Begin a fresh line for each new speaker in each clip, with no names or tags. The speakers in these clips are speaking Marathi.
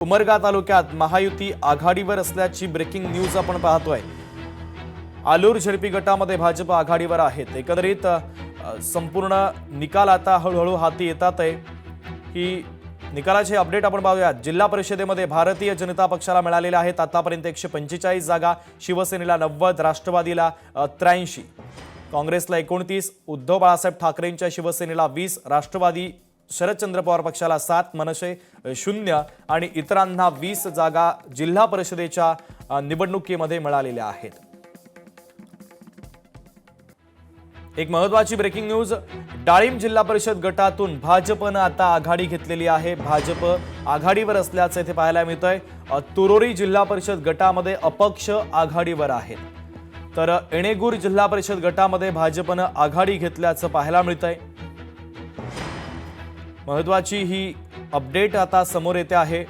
उमरगा तालुक्यात महायुती आघाडीवर असल्याची ब्रेकिंग न्यूज आपण पाहतोय। आलूर झडपी गटामध्ये भाजप आघाडीवर आहेत। एकंदरीत संपूर्ण निकाल आता हळूहळू हाती येतात आहे। ही निकालाचे अपडेट आपण पाहूया। जिल्हा परिषदेमध्ये भारतीय जनता पक्षाला मिळालेले आहेत आतापर्यंत 145 जागा, शिवसेनेला 90, राष्ट्रवादीला 83, काँग्रेसला 29, उद्धव बाळासाहेब ठाकरेंच्या शिवसेनेला 20, राष्ट्रवादी शरदचंद्र पवार पक्षाला 7, मनसे 0 आणि इतरांना 20 जागा जिल्हा परिषदेच्या निवडणुकीमध्ये मिळालेल्या आहेत। एक महत्त्वाची ब्रेकिंग न्यूज, डाळिंब जिल्हा परिषद गटातून भाजपने आता आघाडी घेतलेली आहे। भाजप आघाडीवर असल्याचे ते पाहायला मिळतंय। तुरोरी जिल्हा परिषद गटामध्ये अपक्ष आघाडीवर आहेत, तर एणेगूर जिल्हा परिषद गटामध्ये भाजपने आघाडी घेतल्याचं पाहायला मिळतंय। महत्त्वाची ही अपडेट आता समोर येते आहे।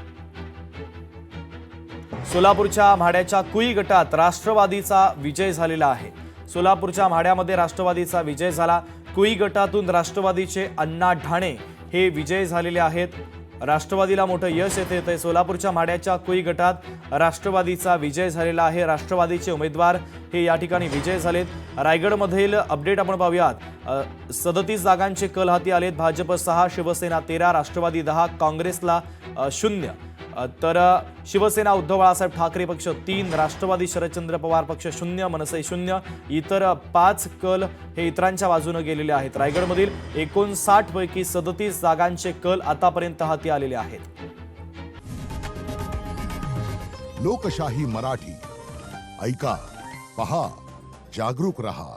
सोलापूरच्या म्हाड्याच्या कुई गटात राष्ट्रवादीचा विजय झालेला आहे। सोलापूरच्या म्हाड्यामध्ये राष्ट्रवादीचा विजय झाला। कुई गटातून राष्ट्रवादीचे अण्णा ढाणे हे विजय झालेले आहेत। राष्ट्रवादीला मोठं यश येते। सोलापूरच्या म्हाड्याच्या कुई गटात राष्ट्रवादीचा विजय झालेला आहे। राष्ट्रवादीचे उमेदवार हे या ठिकाणी विजय झालेत। रायगडमधील अपडेट आपण पाहूयात। 37 जागांचे कल हाती आलेत। भाजप 6, शिवसेना 13, राष्ट्रवादी 10, काँग्रेसला 0, तर शिवसेना उद्धव बाळासाहेब ठाकरे पक्ष 3, राष्ट्रवादी शरदचंद्र पवार पक्ष 0, मनसे 0, इतर 5 कल हे इतरांच्या बाजूने गेलेले आहेत। रायगडमधील 59 पैकी 37 जागांचे कल आतापर्यंत हाती आलेले आहेत।
लोकशाही मराठी ऐका, पहा, जागरूक रहा।